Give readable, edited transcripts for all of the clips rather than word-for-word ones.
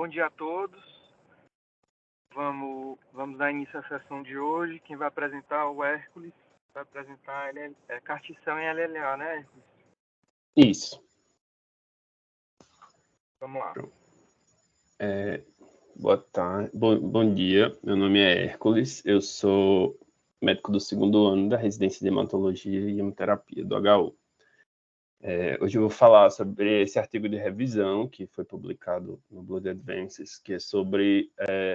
Bom dia a todos. Vamos dar início à sessão de hoje. Quem vai apresentar é o Hércules. Vai apresentar cartição em LLA, né, Hércules? Isso. Vamos lá. Boa tarde, bom dia. Meu nome é Hércules. Eu sou médico do 2º ano da residência de hematologia e hemoterapia do HU. Hoje eu vou falar sobre esse artigo de revisão que foi publicado no Blood Advances, que é sobre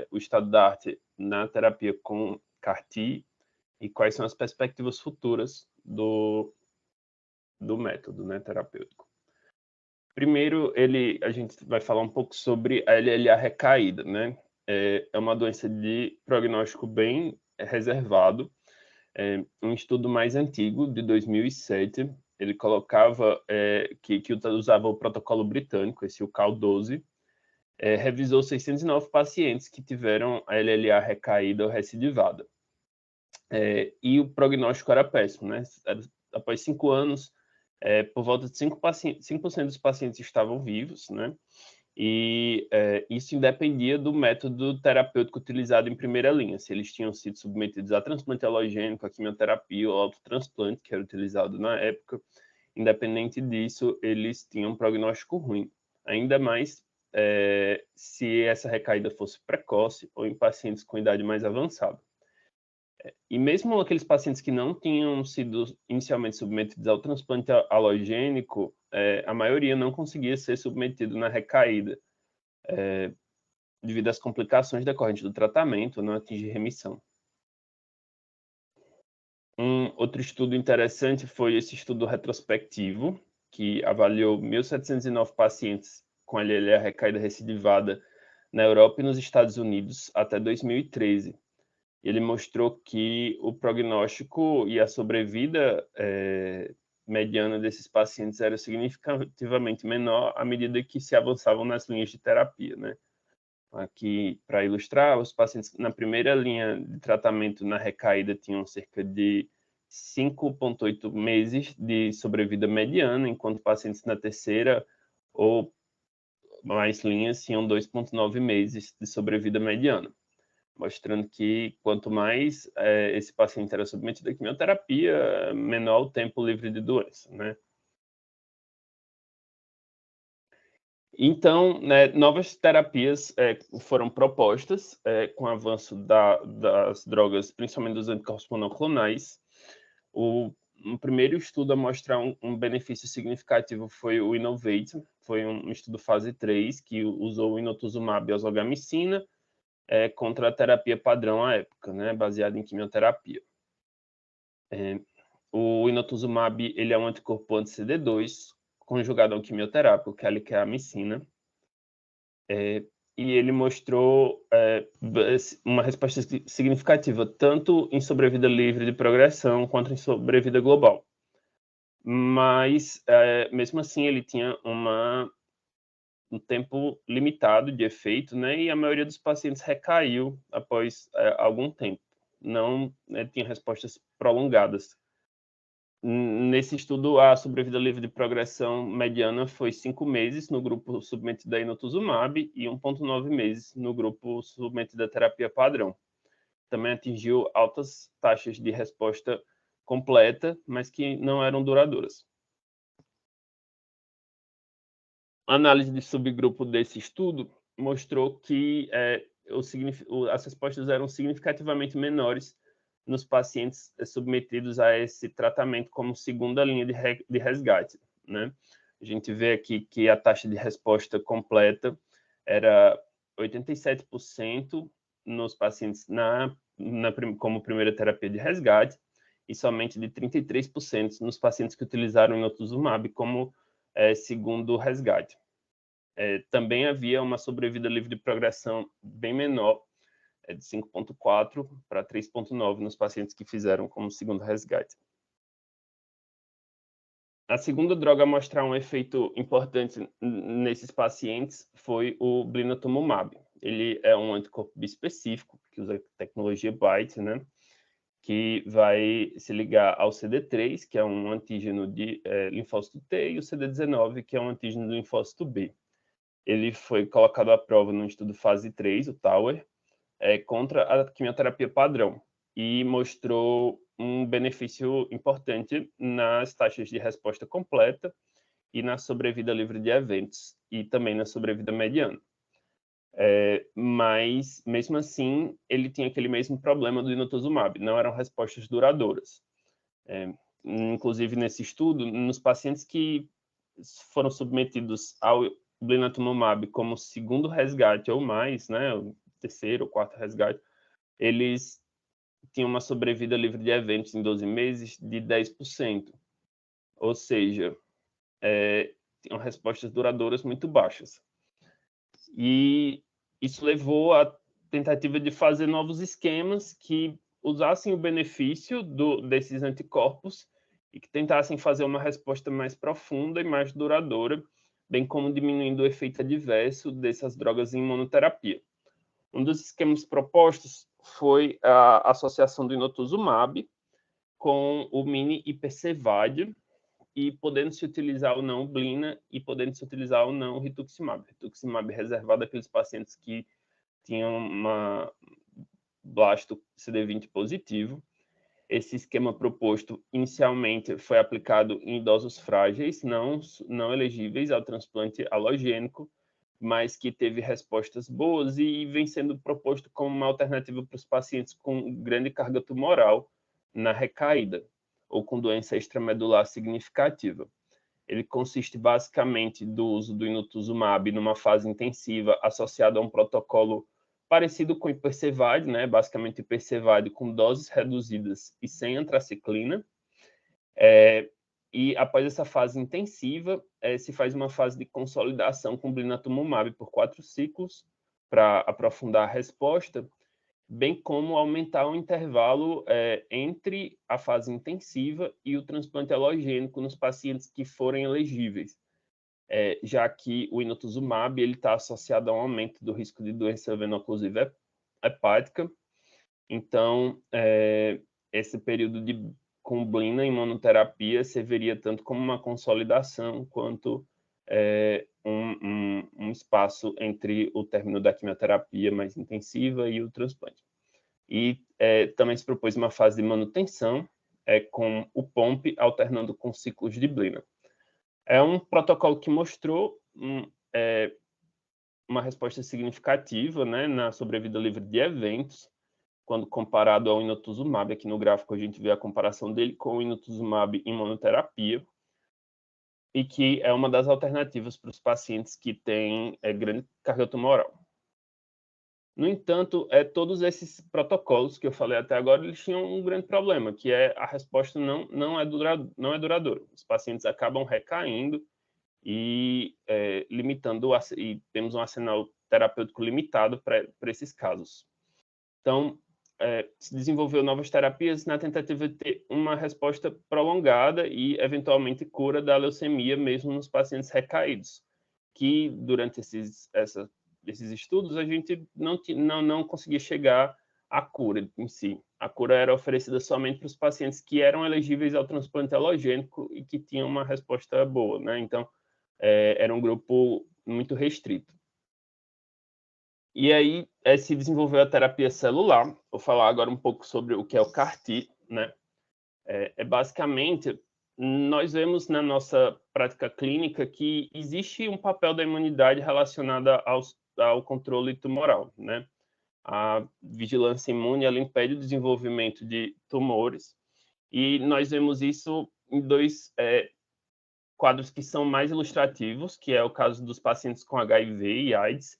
o estado da arte na terapia com CAR-T e quais são as perspectivas futuras do método, né, terapêutico. Primeiro, a gente vai falar um pouco sobre a LLA recaída, né? É uma doença de prognóstico bem reservado. Um estudo mais antigo, de 2007, ele colocava que usava o protocolo britânico, esse UCAL-12, revisou 609 pacientes que tiveram a LLA recaída ou recidivada. E o prognóstico era péssimo, né? Após 5 anos, por volta de 5% dos pacientes estavam vivos, né? E isso independia do método terapêutico utilizado em primeira linha, se eles tinham sido submetidos a transplante alogênico, a quimioterapia ou autotransplante, que era utilizado na época. Independente disso, eles tinham um prognóstico ruim, ainda mais se essa recaída fosse precoce ou em pacientes com idade mais avançada. E mesmo aqueles pacientes que não tinham sido inicialmente submetidos ao transplante alogênico, a maioria não conseguia ser submetido na recaída, devido às complicações decorrentes do tratamento, não atingir remissão. Um outro estudo interessante foi esse estudo retrospectivo, que avaliou 1.709 pacientes com LLA recaída recidivada na Europa e nos Estados Unidos até 2013. Ele mostrou que o prognóstico e a sobrevida mediana desses pacientes era significativamente menor à medida que se avançavam nas linhas de terapia, né? Aqui, para ilustrar, os pacientes na primeira linha de tratamento na recaída tinham cerca de 5,8 meses de sobrevida mediana, enquanto pacientes na terceira ou mais linhas tinham 2,9 meses de sobrevida mediana, mostrando que quanto mais esse paciente era submetido à quimioterapia, menor o tempo livre de doença, né? Então, né, novas terapias foram propostas com o avanço das drogas, principalmente dos anticorpos monoclonais. O primeiro estudo a mostrar um benefício significativo foi o INNOVATE, foi um estudo fase 3, que usou o inotuzumab e ozogamicina contra a terapia padrão à época, né, baseada em quimioterapia. O inotuzumab ele é um anticorpo anti-CD2, conjugado ao quimioterápico, que é a amicina, e ele mostrou uma resposta significativa, tanto em sobrevida livre de progressão, quanto em sobrevida global. Mas, mesmo assim, ele tinha um tempo limitado de efeito, né, e a maioria dos pacientes recaiu após algum tempo, não tinha respostas prolongadas. Nesse estudo, a sobrevida livre de progressão mediana foi 5 meses no grupo submetido a inotuzumab e 1,9 meses no grupo submetido à terapia padrão. Também atingiu altas taxas de resposta completa, mas que não eram duradouras. A análise de subgrupo desse estudo mostrou que as respostas eram significativamente menores nos pacientes submetidos a esse tratamento como segunda linha de resgate, né? A gente vê aqui que a taxa de resposta completa era 87% nos pacientes como primeira terapia de resgate e somente de 33% nos pacientes que utilizaram inotuzumab como segundo resgate. Também havia uma sobrevida livre de progressão bem menor, de 5,4 para 3,9 nos pacientes que fizeram como segundo resgate. A segunda droga a mostrar um efeito importante nesses pacientes foi o blinatumomab. Ele é um anticorpo bispecífico, que usa tecnologia BiTE, né? Que vai se ligar ao CD3, que é um antígeno de linfócito T, e o CD19, que é um antígeno do linfócito B. ele foi colocado à prova no estudo fase 3, o Tower, contra a quimioterapia padrão, e mostrou um benefício importante nas taxas de resposta completa e na sobrevida livre de eventos, e também na sobrevida mediana. Mas, mesmo assim, ele tinha aquele mesmo problema do inotuzumab, não eram respostas duradouras. Inclusive, nesse estudo, nos pacientes que foram submetidos ao blinatumomab como segundo resgate ou mais, né, o terceiro ou quarto resgate, eles tinham uma sobrevida livre de eventos em 12 meses de 10%. Ou seja, tinham respostas duradouras muito baixas. E isso levou à tentativa de fazer novos esquemas que usassem o benefício desses anticorpos e que tentassem fazer uma resposta mais profunda e mais duradoura, bem como diminuindo o efeito adverso dessas drogas em imunoterapia. Um dos esquemas propostos foi a associação do inotuzumab com o mini-IPCVAD, e podendo-se utilizar ou não blina e podendo-se utilizar ou não rituximab. Rituximab reservado àqueles pacientes que tinham uma blasto CD20 positivo. Esse esquema proposto inicialmente foi aplicado em idosos frágeis, não elegíveis ao transplante alogênico, mas que teve respostas boas e vem sendo proposto como uma alternativa para os pacientes com grande carga tumoral na recaída ou com doença extramedular significativa. Ele consiste basicamente do uso do inotuzumab numa fase intensiva associado a um protocolo parecido com o Ipercevade, né? Basicamente Ipercevade com doses reduzidas e sem antraciclina. E após essa fase intensiva, se faz uma fase de consolidação com blinatumomab por 4 ciclos para aprofundar a resposta, bem como aumentar o intervalo entre a fase intensiva e o transplante alogênico nos pacientes que forem elegíveis, já que o inotuzumab está associado a um aumento do risco de doença veno-occlusiva hepática. Então, esse período com blina em monoterapia serviria tanto como uma consolidação quanto um espaço entre o término da quimioterapia mais intensiva e o transplante. E também se propôs uma fase de manutenção com o POMP alternando com ciclos de blina. É um protocolo que mostrou uma resposta significativa, né, na sobrevida livre de eventos, quando comparado ao inotuzumab. Aqui no gráfico a gente vê a comparação dele com o inotuzumab em monoterapia, e que é uma das alternativas para os pacientes que têm grande carga tumoral. No entanto, todos esses protocolos que eu falei até agora, eles tinham um grande problema, que a resposta não é duradoura. Os pacientes acabam recaindo e limitando, e temos um arsenal terapêutico limitado para esses casos. Então, se desenvolveu novas terapias na tentativa de ter uma resposta prolongada e, eventualmente, cura da leucemia, mesmo nos pacientes recaídos, que, durante esses estudos, a gente não conseguia chegar à cura em si. A cura era oferecida somente para os pacientes que eram elegíveis ao transplante alogênico e que tinham uma resposta boa, né? Então, era um grupo muito restrito. E aí se desenvolveu a terapia celular. Vou falar agora um pouco sobre o que é o CAR-T, né? Basicamente, nós vemos na nossa prática clínica que existe um papel da imunidade relacionada ao controle tumoral, né? A vigilância imune, ela impede o desenvolvimento de tumores, e nós vemos isso em dois quadros que são mais ilustrativos, que é o caso dos pacientes com HIV e AIDS,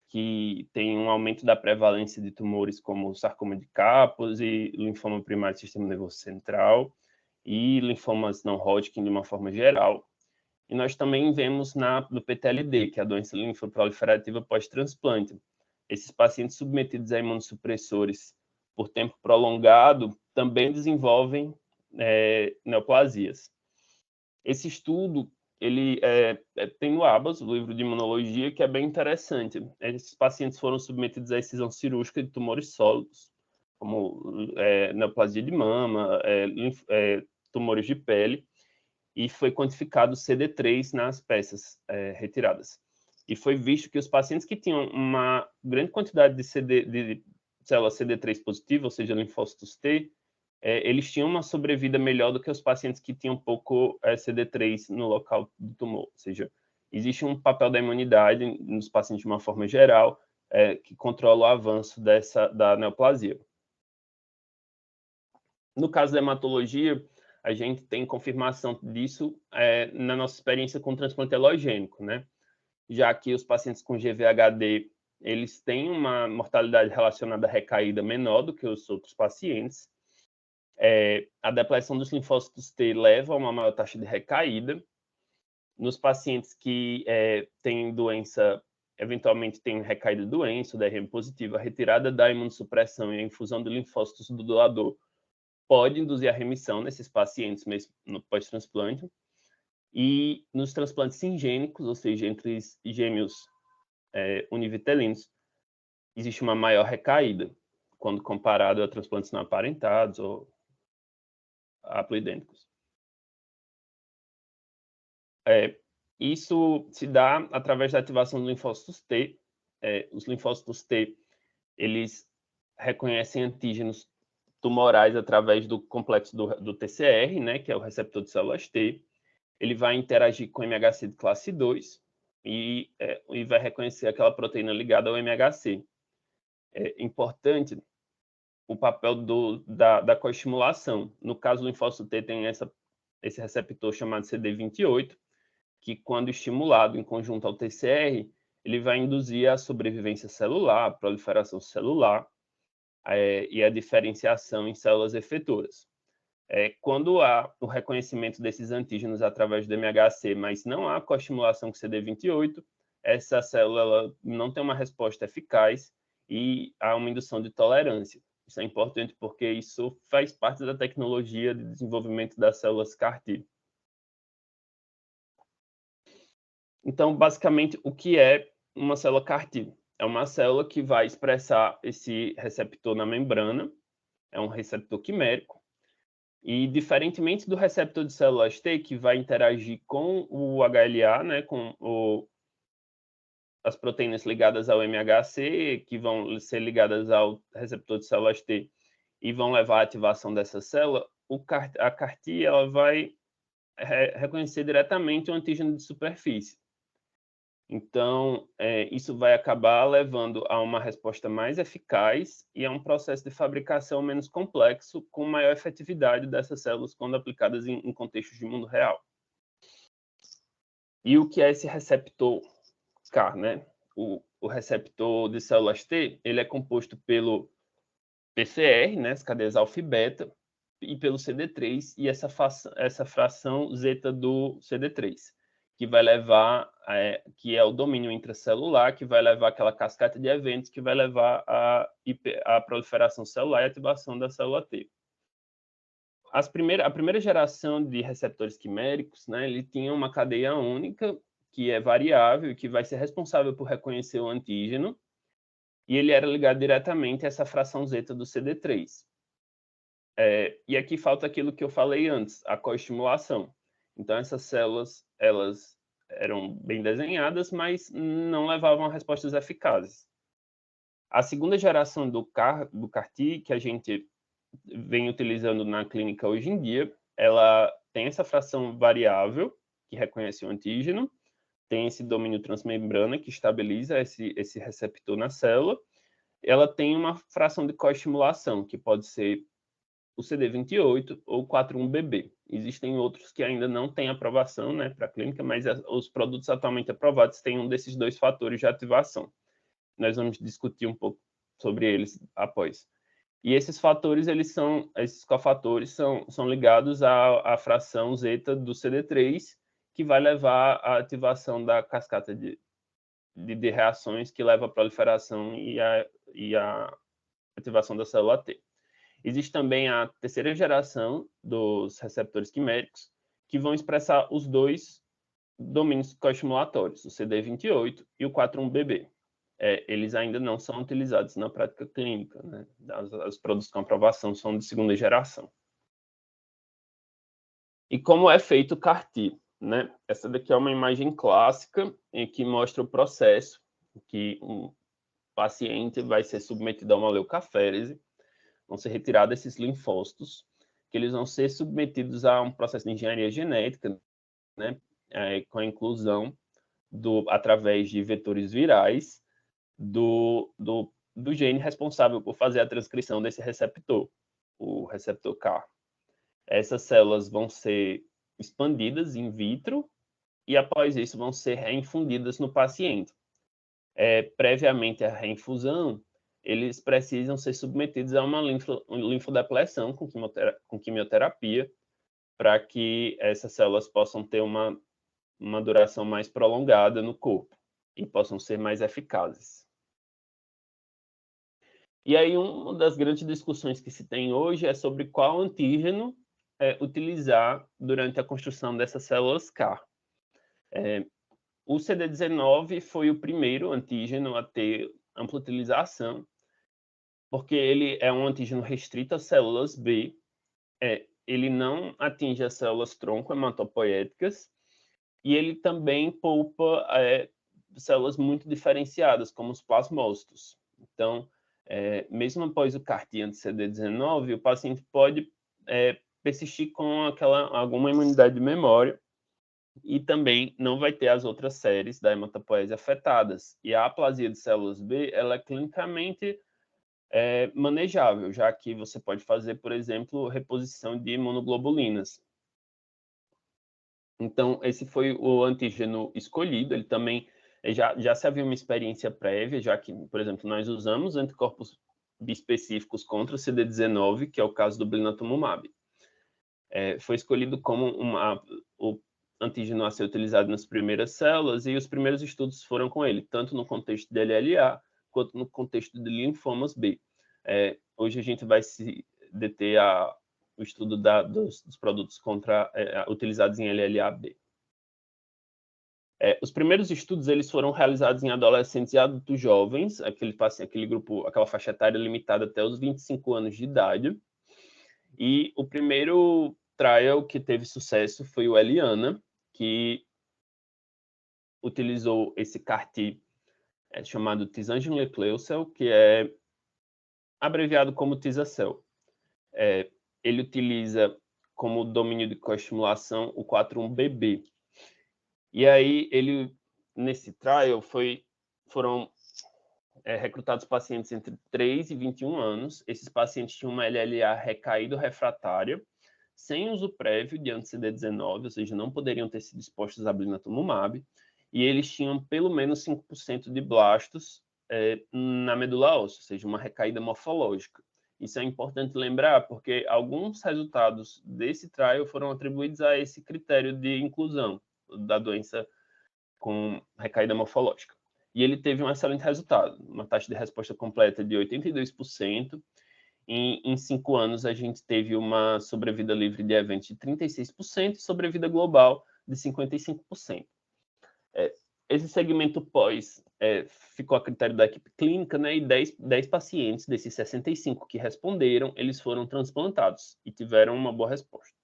que tem um aumento da prevalência de tumores como sarcoma de Kaposi e linfoma primário do sistema nervoso central e linfomas não Hodgkin de uma forma geral. E nós também vemos no PTLD, que é a doença linfoproliferativa pós-transplante. Esses pacientes submetidos a imunossupressores por tempo prolongado também desenvolvem neoplasias. Esse estudo ele tem no ABAS, o livro de imunologia, que é bem interessante. Esses pacientes foram submetidos à excisão cirúrgica de tumores sólidos, como neoplasia de mama, tumores de pele, e foi quantificado CD3 nas peças retiradas. E foi visto que os pacientes que tinham uma grande quantidade de células CD3 positivas, ou seja, linfócitos T, eles tinham uma sobrevida melhor do que os pacientes que tinham pouco CD3 no local do tumor. Ou seja, existe um papel da imunidade nos pacientes de uma forma geral que controla o avanço da neoplasia. No caso da hematologia, a gente tem confirmação disso na nossa experiência com transplante halogênico, né? Já que os pacientes com GVHD, eles têm uma mortalidade relacionada à recaída menor do que os outros pacientes. A depleção dos linfócitos T leva a uma maior taxa de recaída. Nos pacientes que têm doença, eventualmente têm recaída de doença, DRM positivo, a retirada da imunossupressão e a infusão de linfócitos do doador pode induzir a remissão nesses pacientes mesmo no pós-transplante. E nos transplantes singênicos, ou seja, entre gêmeos univitelinos, existe uma maior recaída quando comparado a transplantes não aparentados ou haploidênticos. Isso se dá através da ativação dos linfócitos T. Os linfócitos T, eles reconhecem antígenos tumorais através do complexo do TCR, né, que é o receptor de células T. Ele vai interagir com o MHC de classe 2 e vai reconhecer aquela proteína ligada ao MHC. É importante o papel da coestimulação. No caso, o linfócito T tem esse receptor chamado CD28, que, quando estimulado em conjunto ao TCR, ele vai induzir a sobrevivência celular, a proliferação celular e a diferenciação em células efetoras. Quando há o reconhecimento desses antígenos através do MHC, mas não há coestimulação com CD28, essa célula ela não tem uma resposta eficaz e há uma indução de tolerância. Isso é importante porque isso faz parte da tecnologia de desenvolvimento das células CAR-T. Então, basicamente, o que é uma célula CAR-T? É uma célula que vai expressar esse receptor na membrana, é um receptor quimérico, e, diferentemente do receptor de células T, que vai interagir com o HLA, né, com as proteínas ligadas ao MHC, que vão ser ligadas ao receptor de células T e vão levar à ativação dessa célula, a CAR-T ela vai reconhecer diretamente o antígeno de superfície. Então, isso vai acabar levando a uma resposta mais eficaz e a um processo de fabricação menos complexo, com maior efetividade dessas células quando aplicadas em contextos de mundo real. E o que é esse receptor CAR, né? O receptor de células T, ele é composto pelo PCR, né, as cadeias alfa e beta, e pelo CD3 e essa fração zeta do CD3. Que vai levar, que é o domínio intracelular, que vai levar aquela cascata de eventos, que vai levar a proliferação celular e ativação da célula T. A primeira geração de receptores quiméricos, né, ele tinha uma cadeia única, que é variável e que vai ser responsável por reconhecer o antígeno, e ele era ligado diretamente a essa fração zeta do CD3. E aqui falta aquilo que eu falei antes, a coestimulação. Então, essas células, elas eram bem desenhadas, mas não levavam a respostas eficazes. A segunda geração do CAR-T, que a gente vem utilizando na clínica hoje em dia, ela tem essa fração variável, que reconhece o antígeno, tem esse domínio transmembrana, que estabiliza esse receptor na célula. Ela tem uma fração de coestimulação, que pode ser o CD28 ou o 41BB. Existem outros que ainda não têm aprovação, né, para a clínica, mas os produtos atualmente aprovados têm um desses dois fatores de ativação. Nós vamos discutir um pouco sobre eles após. E esses fatores, esses cofatores são ligados à fração zeta do CD3, que vai levar à ativação da cascata de reações que leva à proliferação e à ativação da célula T. Existe também a terceira geração dos receptores quiméricos, que vão expressar os dois domínios coestimulatórios, o CD28 e o 41BB. Eles ainda não são utilizados na prática clínica, né? Os produtos com aprovação são de segunda geração. E como é feito o CAR-T? né? Essa daqui é uma imagem clássica em que mostra o processo que um paciente vai ser submetido a uma leucaférese, vão ser retirados esses linfócitos, que eles vão ser submetidos a um processo de engenharia genética, né? Com a inclusão através de vetores virais do gene responsável por fazer a transcrição desse receptor, o receptor CAR. Essas células vão ser expandidas in vitro e, após isso, vão ser reinfundidas no paciente. Previamente à reinfusão, eles precisam ser submetidos a uma linfodepleção com quimioterapia para que essas células possam ter uma duração mais prolongada no corpo e possam ser mais eficazes. E aí, uma das grandes discussões que se tem hoje é sobre qual antígeno utilizar durante a construção dessas células CAR. O CD19 foi o primeiro antígeno a ter ampla utilização, porque ele é um antígeno restrito às células B, ele não atinge as células tronco hematopoéticas, e ele também poupa células muito diferenciadas, como os plasmócitos. Então, mesmo após o CAR-T anti-CD19, o paciente pode persistir com alguma imunidade de memória e também não vai ter as outras séries da hematopoese afetadas. E a aplasia de células B, ela é clinicamente manejável, já que você pode fazer, por exemplo, reposição de imunoglobulinas. Então, esse foi o antígeno escolhido. Ele também já se havia uma experiência prévia, já que, por exemplo, nós usamos anticorpos bispecíficos contra o CD19, que é o caso do blinatumomab. Foi escolhido como o antígeno a ser utilizado nas primeiras células, e os primeiros estudos foram com ele, tanto no contexto de LLA, quanto no contexto de linfomas B. Hoje a gente vai se deter o estudo dos produtos utilizados em LLA-B. Os primeiros estudos eles foram realizados em adolescentes e adultos jovens, aquele grupo, aquela faixa etária limitada até os 25 anos de idade. E o primeiro trial que teve sucesso foi o Eliana, que utilizou esse CAR-T chamado Tisangenlecleucel, que é abreviado como Tisacel. Ele utiliza como domínio de coestimulação o 41BB. E aí, nesse trial, foram recrutados pacientes entre 3 e 21 anos. Esses pacientes tinham uma LLA recaído refratária, sem uso prévio de anti-CD19, ou seja, não poderiam ter sido expostos a blinatumomab, e eles tinham pelo menos 5% de blastos na medula óssea, ou seja, uma recaída morfológica. Isso é importante lembrar, porque alguns resultados desse trial foram atribuídos a esse critério de inclusão da doença com recaída morfológica. E ele teve um excelente resultado, uma taxa de resposta completa de 82%. Em 5 anos, a gente teve uma sobrevida livre de eventos de 36% e sobrevida global de 55%. Esse segmento pós ficou a critério da equipe clínica, né, e 10 pacientes desses 65 que responderam, eles foram transplantados e tiveram uma boa resposta.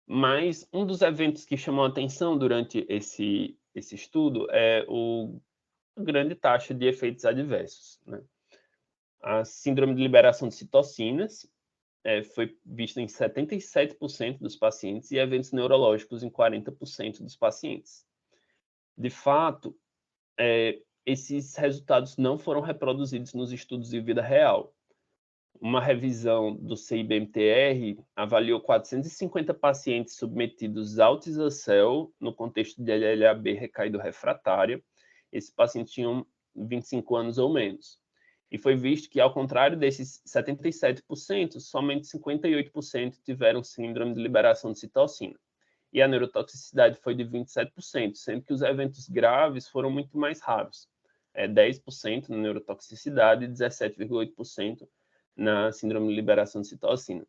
Mas um dos eventos que chamou a atenção durante esse estudo é a grande taxa de efeitos adversos, né? A síndrome de liberação de citocinas foi vista em 77% dos pacientes e eventos neurológicos em 40% dos pacientes. De fato, esses resultados não foram reproduzidos nos estudos de vida real. Uma revisão do CIBMTR avaliou 450 pacientes submetidos ao Tisacel no contexto de LLA-B recaído refratária. Esses pacientes tinham 25 anos ou menos. E foi visto que, ao contrário desses 77%, somente 58% tiveram síndrome de liberação de citocina. E a neurotoxicidade foi de 27%, sendo que os eventos graves foram muito mais raros. 10% na neurotoxicidade e 17,8% na síndrome de liberação de citocina.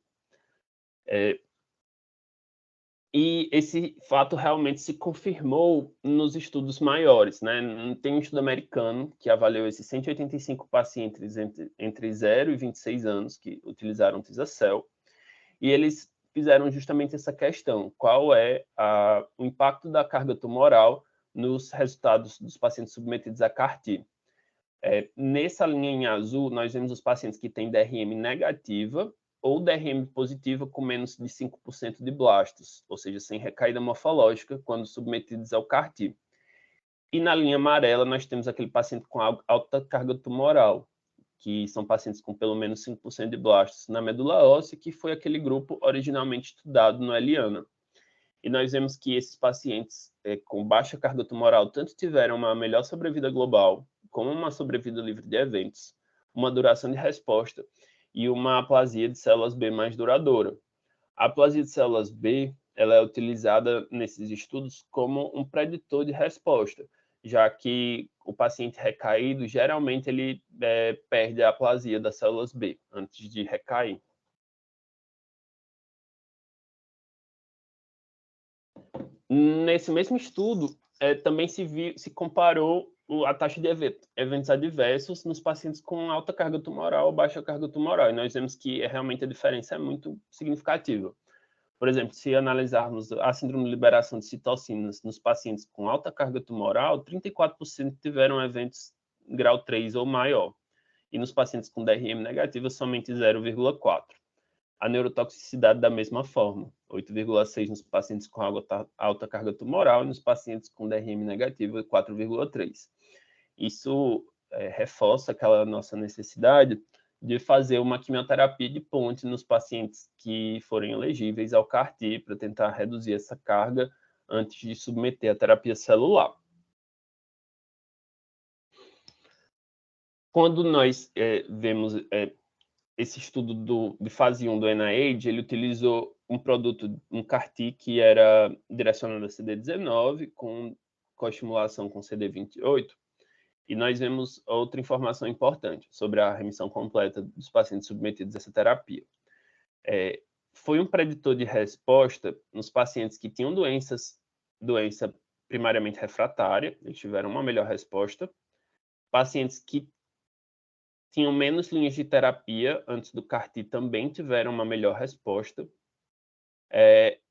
E esse fato realmente se confirmou nos estudos maiores, né? Tem um estudo americano que avaliou esses 185 pacientes entre 0 e 26 anos que utilizaram Tisacel, e eles fizeram justamente essa questão: qual é o impacto da carga tumoral nos resultados dos pacientes submetidos a CAR-T. Nessa linha em azul, nós vemos os pacientes que têm DRM negativa ou DRM positiva com menos de 5% de blastos, ou seja, sem recaída morfológica, quando submetidos ao CAR-T. E na linha amarela, nós temos aquele paciente com alta carga tumoral, que são pacientes com pelo menos 5% de blastos na medula óssea, que foi aquele grupo originalmente estudado no Eliana. E nós vemos que esses pacientes com baixa carga tumoral tanto tiveram uma melhor sobrevida global, como uma sobrevida livre de eventos, uma duração de resposta e uma aplasia de células B mais duradoura. A aplasia de células B ela é utilizada nesses estudos como um preditor de resposta, já que o paciente recaído, geralmente, ele perde a aplasia das células B antes de recair. Nesse mesmo estudo, também se comparou a taxa de eventos adversos nos pacientes com alta carga tumoral ou baixa carga tumoral, e nós vemos que realmente a diferença é muito significativa. Por exemplo, se analisarmos a síndrome de liberação de citocinas nos pacientes com alta carga tumoral, 34% tiveram eventos grau 3 ou maior, e nos pacientes com DRM negativa, somente 0,4%. A neurotoxicidade da mesma forma, 8,6 nos pacientes com alta carga tumoral e nos pacientes com DRM negativo, 4,3. Isso reforça aquela nossa necessidade de fazer uma quimioterapia de ponte nos pacientes que forem elegíveis ao CAR-T para tentar reduzir essa carga antes de submeter a terapia celular. Quando nós vemos esse estudo de fase 1 do NIH, ele utilizou um produto, um CAR-T, que era direcionado a CD19, com coestimulação com CD28, e nós vemos outra informação importante sobre a remissão completa dos pacientes submetidos a essa terapia. Foi um preditor de resposta nos pacientes que tinham doença primariamente refratária, eles tiveram uma melhor resposta. Pacientes que tinham menos linhas de terapia antes do CAR-T também tiveram uma melhor resposta.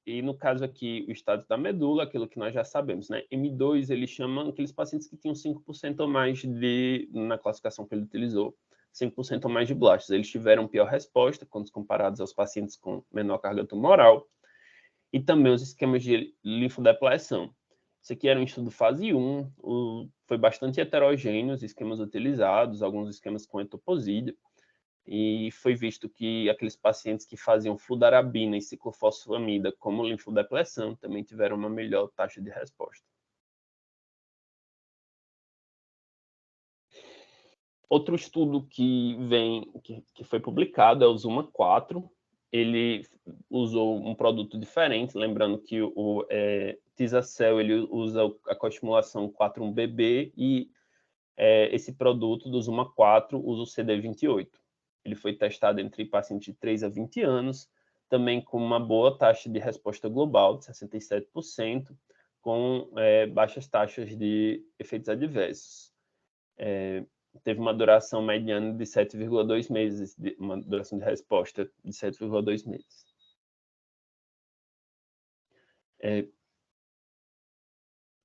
E no caso aqui, o estado da medula, aquilo que nós já sabemos, né? M2, ele chama aqueles pacientes que tinham 5% ou mais na classificação que ele utilizou, 5% ou mais de blastos. Eles tiveram pior resposta quando comparados aos pacientes com menor carga tumoral. E também os esquemas de linfodepleção. Isso aqui era um estudo fase 1, foi bastante heterogêneo os esquemas utilizados, alguns esquemas com etoposídeo, e foi visto que aqueles pacientes que faziam fludarabina e ciclofosfamida como linfodepleção também tiveram uma melhor taxa de resposta. Outro estudo que foi publicado é o ZUMA-4. Ele usou um produto diferente, lembrando que o Tisacel ele usa a coestimulação 4-1BB e esse produto do ZUMA-4 usa o CD28. Ele foi testado entre pacientes de 3 a 20 anos, também com uma boa taxa de resposta global, de 67%, com baixas taxas de efeitos adversos. Teve uma duração mediana de 7,2 meses, uma duração de resposta de 7,2 meses.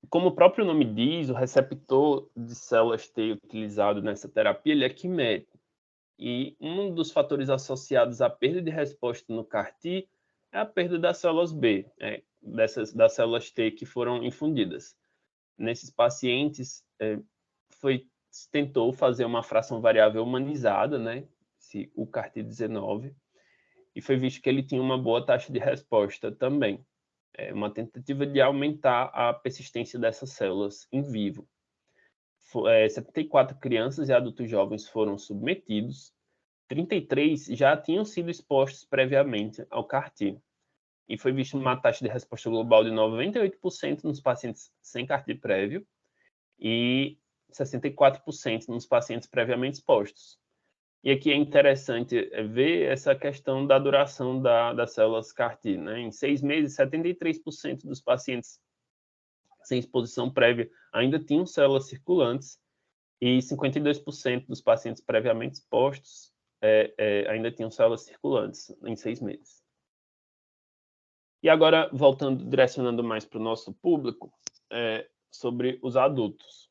Como o próprio nome diz, o receptor de células T utilizado nessa terapia ele é quimético. E um dos fatores associados à perda de resposta no CAR-T é a perda das células B, das células T que foram infundidas. Nesses pacientes, tentou fazer uma fração variável humanizada, né, o CAR-T19, e foi visto que ele tinha uma boa taxa de resposta também. Uma tentativa de aumentar a persistência dessas células em vivo. 74 crianças e adultos jovens foram submetidos, 33 já tinham sido expostos previamente ao CAR-T, e foi visto uma taxa de resposta global de 98% nos pacientes sem CAR-T prévio e 64% nos pacientes previamente expostos. E aqui é interessante ver essa questão da duração das células CAR-T, né? Em 6 meses, 73% dos pacientes sem exposição prévia ainda tinham células circulantes e 52% dos pacientes previamente expostos ainda tinham células circulantes em 6 meses. E agora, voltando, direcionando mais para o nosso público, sobre os adultos.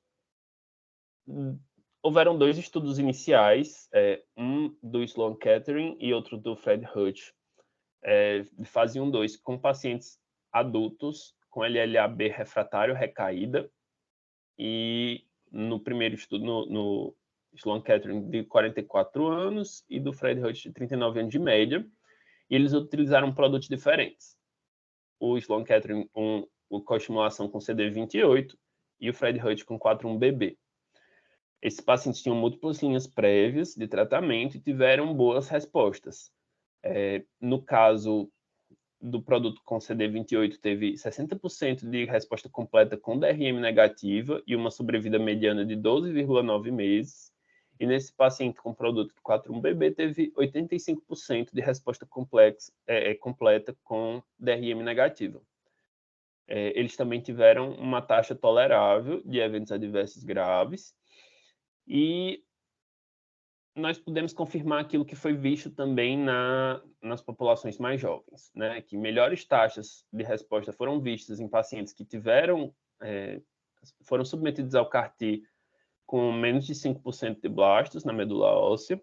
Houveram 2 estudos iniciais, um do Sloan Kettering e outro do Fred Hutch, de fase 1-2, com pacientes adultos com LLAB refratário recaída, e no primeiro estudo, no Sloan Kettering, de 44 anos, e do Fred Hutch, de 39 anos de média, e eles utilizaram produtos diferentes. O Sloan Kettering, com coestimulação com CD28, e o Fred Hutch com 4,1-BB. Esses pacientes tinham múltiplas linhas prévias de tratamento e tiveram boas respostas. No caso do produto com CD28, teve 60% de resposta completa com DRM negativa e uma sobrevida mediana de 12,9 meses. E nesse paciente com produto 4,1-BB, teve 85% de resposta completa com DRM negativa. Eles também tiveram uma taxa tolerável de eventos adversos graves, e nós podemos confirmar aquilo que foi visto também nas populações mais jovens, né? Que melhores taxas de resposta foram vistas em pacientes que foram submetidos ao CAR-T com menos de 5% de blastos na medula óssea,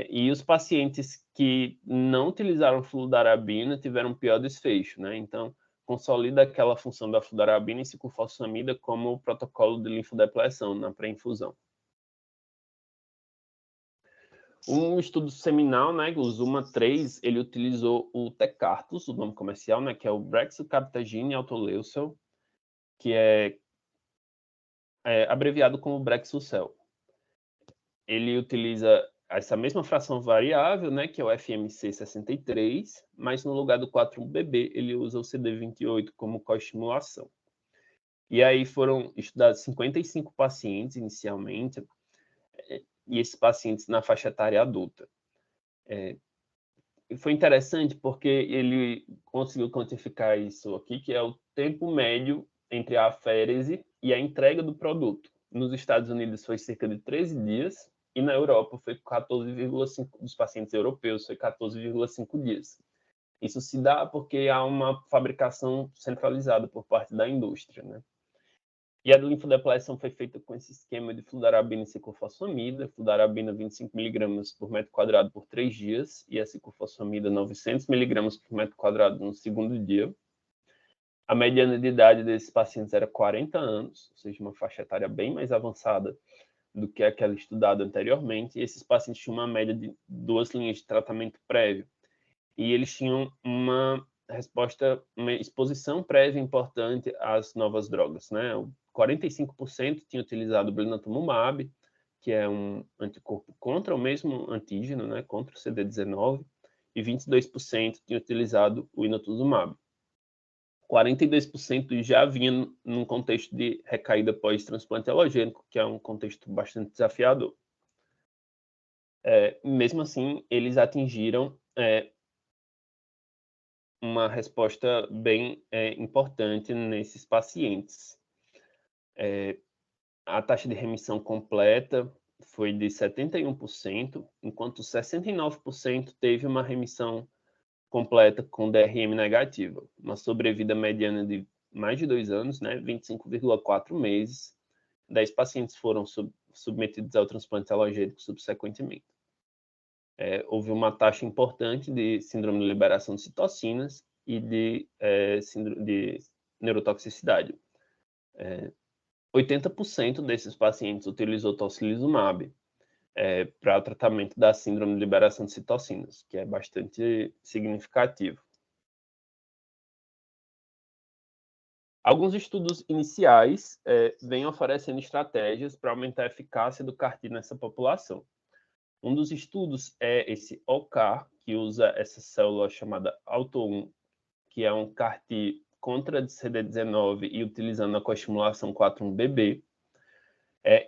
e os pacientes que não utilizaram fludarabina tiveram pior desfecho, né? Então, consolida aquela função da fludarabina e ciclofosfamida como o protocolo de linfodepleção na pré-infusão. Um estudo seminal, né, o ZUMA-3, ele utilizou o Tecartus, o nome comercial, né, que é o Brexucabtagene autoleucel, que é abreviado como Brexucel. Ele utiliza essa mesma fração variável, né, que é o FMC63, mas no lugar do 4,1-BB, ele usa o CD28 como coestimulação. E aí foram estudados 55 pacientes inicialmente, e esses pacientes na faixa etária adulta. Foi interessante porque ele conseguiu quantificar isso aqui, que é o tempo médio entre a aférese e a entrega do produto. Nos Estados Unidos foi cerca de 13 dias, e na Europa foi 14,5, dos pacientes europeus foi 14,5 dias. Isso se dá porque há uma fabricação centralizada por parte da indústria, né? E a linfodepleção foi feita com esse esquema de fludarabina e ciclofosfamida, fludarabina 25 mg por metro quadrado por 3 dias, e a ciclofosfamida 900 mg por metro quadrado no segundo dia. A mediana de idade desses pacientes era 40 anos, ou seja, uma faixa etária bem mais avançada do que aquela estudada anteriormente, e esses pacientes tinham uma média de 2 linhas de tratamento prévio. E eles tinham uma exposição prévia importante às novas drogas, né? 45% tinham utilizado o blinatumomab, que é um anticorpo contra o mesmo antígeno, né? Contra o CD19, e 22% tinham utilizado o inotuzumab. 42% já vinha num contexto de recaída pós-transplante alogênico, que é um contexto bastante desafiador. Mesmo assim, eles atingiram uma resposta bem importante nesses pacientes. A taxa de remissão completa foi de 71%, enquanto 69% teve uma remissão completa com DRM negativa, uma sobrevida mediana de mais de 2 anos, né, 25,4 meses. 10 pacientes foram submetidos ao transplante alogênico subsequentemente. Houve uma taxa importante de síndrome de liberação de citocinas e de neurotoxicidade. 80% desses pacientes utilizou tocilizumab para o tratamento da síndrome de liberação de citocinas, que é bastante significativo. Alguns estudos iniciais vêm oferecendo estratégias para aumentar a eficácia do CAR-T nessa população. Um dos estudos é esse OCAR, que usa essa célula chamada AUTO1, que é um CAR-T contra CD19 e utilizando a coestimulação 4,1-BB.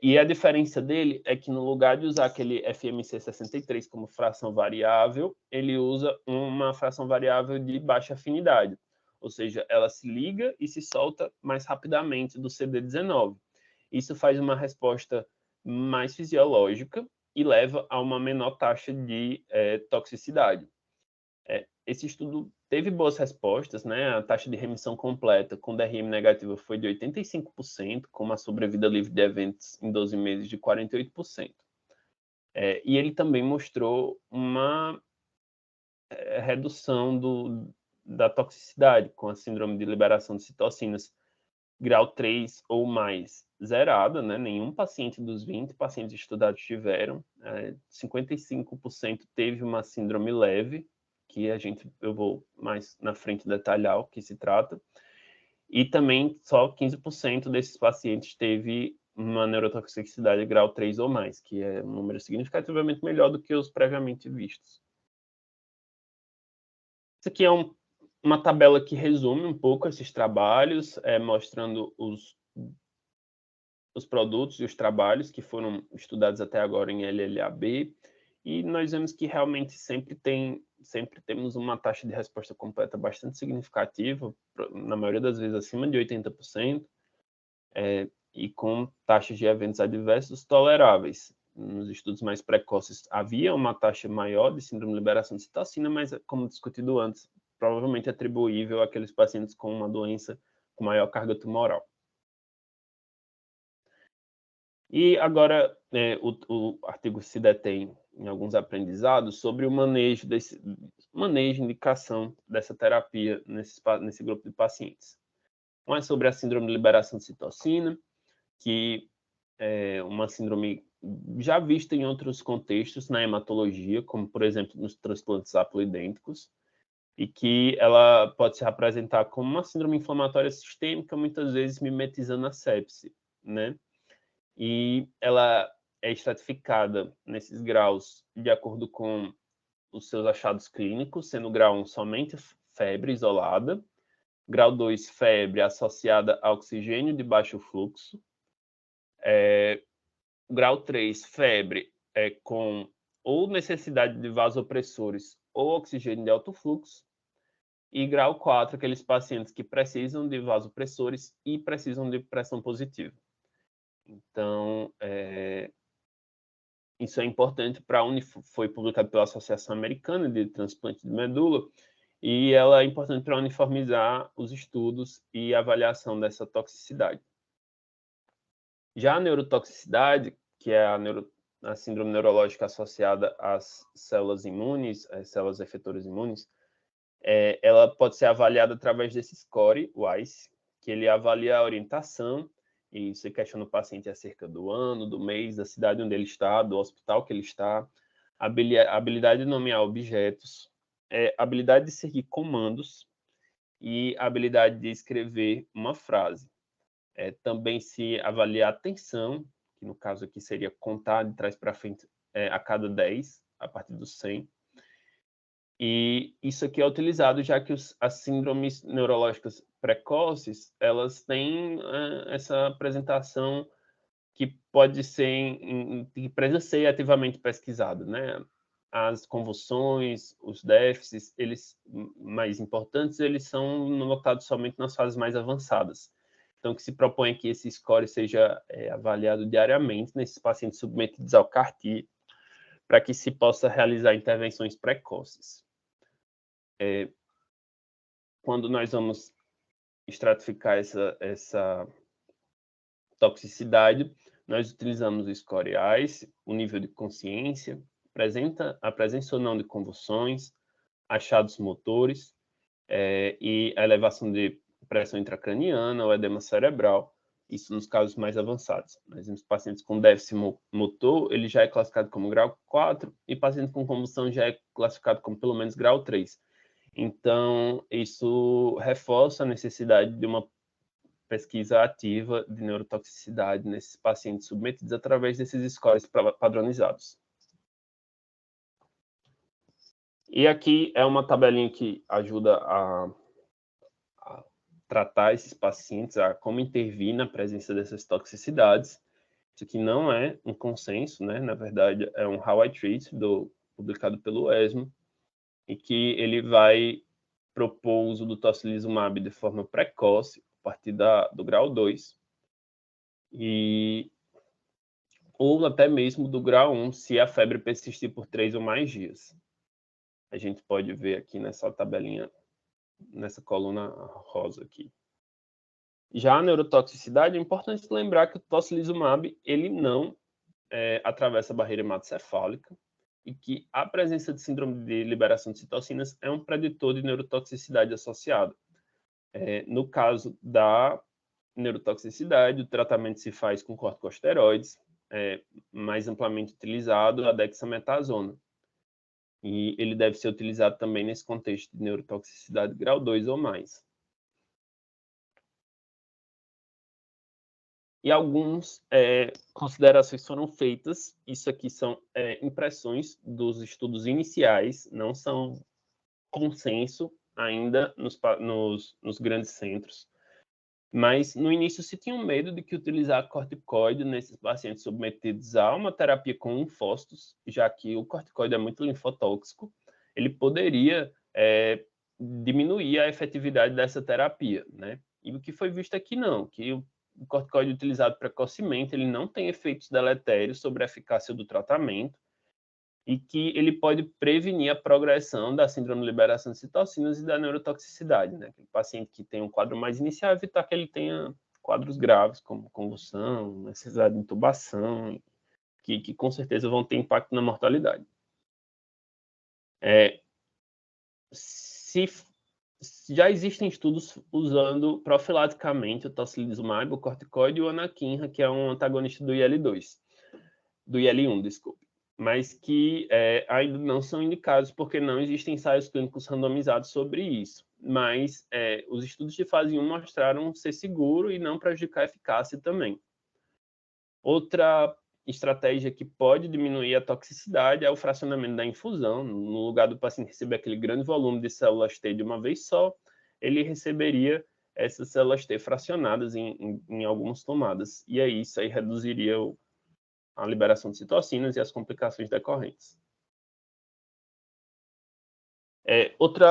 E a diferença dele é que no lugar de usar aquele FMC63 como fração variável, ele usa uma fração variável de baixa afinidade, ou seja, ela se liga e se solta mais rapidamente do CD19. Isso faz uma resposta mais fisiológica e leva a uma menor taxa de toxicidade. Esse estudo teve boas respostas, né? A taxa de remissão completa com DRM negativa foi de 85%, com uma sobrevida livre de eventos em 12 meses de 48%. E ele também mostrou uma redução da toxicidade com a síndrome de liberação de citocinas grau 3 ou mais zerada, né? Nenhum paciente dos 20 pacientes estudados tiveram. 55% teve uma síndrome leve, que eu vou mais na frente detalhar o que se trata. E também só 15% desses pacientes teve uma neurotoxicidade grau 3 ou mais, que é um número significativamente melhor do que os previamente vistos. Isso aqui é uma tabela que resume um pouco esses trabalhos, mostrando os produtos e os trabalhos que foram estudados até agora em LLAB, e nós vemos que realmente sempre temos uma taxa de resposta completa bastante significativa, na maioria das vezes acima de 80%, e com taxas de eventos adversos toleráveis. Nos estudos mais precoces havia uma taxa maior de síndrome de liberação de citocina, mas, como discutido antes, provavelmente atribuível àqueles pacientes com uma doença com maior carga tumoral. E agora o artigo se detém em alguns aprendizados sobre o manejo e indicação dessa terapia nesse grupo de pacientes. Um é sobre a síndrome de liberação de citocina, que é uma síndrome já vista em outros contextos na hematologia, como, por exemplo, nos transplantes haploidênticos, e que ela pode se apresentar como uma síndrome inflamatória sistêmica, muitas vezes mimetizando a sepse, né? E ela é estratificada nesses graus de acordo com os seus achados clínicos, sendo o grau 1 somente febre isolada, grau 2 febre associada a oxigênio de baixo fluxo, grau 3 febre com ou necessidade de vasopressores ou oxigênio de alto fluxo, e grau 4 aqueles pacientes que precisam de vasopressores e precisam de pressão positiva. Então, isso é importante foi publicado pela Associação Americana de Transplante de Medula, e ela é importante para uniformizar os estudos e avaliação dessa toxicidade. Já a neurotoxicidade, que é a síndrome neurológica associada às células imunes, às células efetoras imunes, ela pode ser avaliada através desse score, o ICE, que ele avalia a orientação, e você questiona o paciente acerca do ano, do mês, da cidade onde ele está, do hospital que ele está, a habilidade de nomear objetos, a habilidade de seguir comandos e a habilidade de escrever uma frase. Também se avalia a atenção, que no caso aqui seria contar de trás para frente a cada 10, a partir dos 100. E isso aqui é utilizado já que as síndromes neurológicas precoces, elas têm essa apresentação que pode ser, que precisa ser ativamente pesquisada, né? As convulsões, os déficits, eles mais importantes, eles são notados somente nas fases mais avançadas. Então, que se propõe que esse score seja avaliado diariamente nesses pacientes submetidos ao CAR-T, para que se possa realizar intervenções precoces. Quando nós vamos estratificar essa toxicidade, nós utilizamos o score ICE, o nível de consciência, a presença ou não de convulsões, achados motores e a elevação de pressão intracraniana ou edema cerebral, isso nos casos mais avançados. Nós temos pacientes com déficit motor, ele já é classificado como grau 4, e paciente com convulsão já é classificado como pelo menos grau 3. Então, isso reforça a necessidade de uma pesquisa ativa de neurotoxicidade nesses pacientes submetidos através desses scores padronizados. E aqui é uma tabelinha que ajuda a tratar esses pacientes, a como intervir na presença dessas toxicidades. Isso aqui não é um consenso, né? Na verdade, é um How I Treat, publicado pelo ESMO, e que ele vai propor o uso do tocilizumab de forma precoce, a partir do grau 2, ou até mesmo do grau 1, se a febre persistir por 3 ou mais dias. A gente pode ver aqui nessa tabelinha nessa coluna rosa aqui. Já a neurotoxicidade, é importante lembrar que o tocilizumab ele não atravessa a barreira hematocefálica e que a presença de síndrome de liberação de citocinas é um preditor de neurotoxicidade associada. No caso da neurotoxicidade, o tratamento se faz com corticosteroides, mais amplamente utilizado a dexametasona. E ele deve ser utilizado também nesse contexto de neurotoxicidade grau 2 ou mais. E algumas considerações foram feitas. Isso aqui são impressões dos estudos iniciais, não são consenso ainda nos grandes centros. Mas no início se tinha um medo de que utilizar corticoide nesses pacientes submetidos a uma terapia com linfócitos, já que o corticoide é muito linfotóxico, ele poderia diminuir a efetividade dessa terapia, né? E o que foi visto aqui não, que o corticoide utilizado precocemente, ele não tem efeitos deletérios sobre a eficácia do tratamento e que ele pode prevenir a progressão da síndrome de liberação de citocinas e da neurotoxicidade, né? Aquele paciente que tem um quadro mais inicial, evitar que ele tenha quadros graves, como convulsão, necessidade de intubação, que com certeza vão ter impacto na mortalidade. Já existem estudos usando profilaticamente o tocilizumab, o corticoide e o anakinra, que é um antagonista do IL-1, desculpe, mas que ainda não são indicados porque não existem ensaios clínicos randomizados sobre isso. Mas os estudos de fase 1 mostraram ser seguro e não prejudicar a eficácia também. Outra estratégia que pode diminuir a toxicidade é o fracionamento da infusão. No lugar do paciente receber aquele grande volume de células T de uma vez só, ele receberia essas células T fracionadas em algumas tomadas. E aí isso aí reduziria a liberação de citocinas e as complicações decorrentes. Outro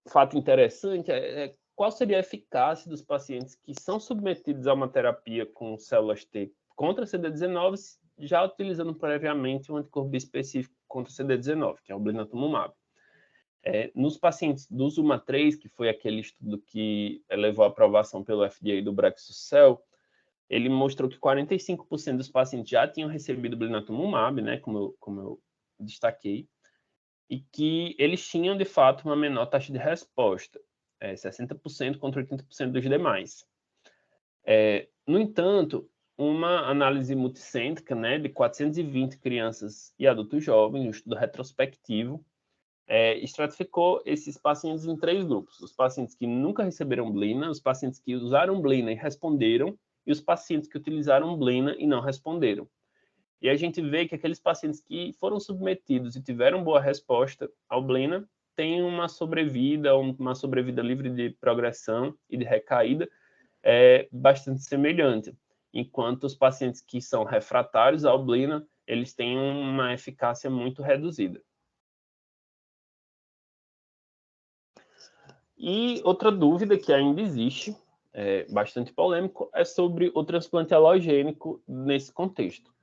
fato interessante é qual seria a eficácia dos pacientes que são submetidos a uma terapia com células T contra CD19, já utilizando previamente um anticorpo específico contra CD19, que é o blinatumomab. Nos pacientes do ZUMA-3, que foi aquele estudo que levou à aprovação pelo FDA do Brexucel, ele mostrou que 45% dos pacientes já tinham recebido blinatumomab, né, como eu destaquei, e que eles tinham, de fato, uma menor taxa de resposta, 60% contra 80% dos demais. No entanto, uma análise multicêntrica, né, de 420 crianças e adultos jovens, um estudo retrospectivo, estratificou esses pacientes em 3 grupos. Os pacientes que nunca receberam blina, os pacientes que usaram blina e responderam, e os pacientes que utilizaram blina e não responderam. E a gente vê que aqueles pacientes que foram submetidos e tiveram boa resposta ao blina têm uma sobrevida livre de progressão e de recaída bastante semelhante, enquanto os pacientes que são refratários ao blina, eles têm uma eficácia muito reduzida. E outra dúvida que ainda existe, bastante polêmico, é sobre o transplante alogênico nesse contexto.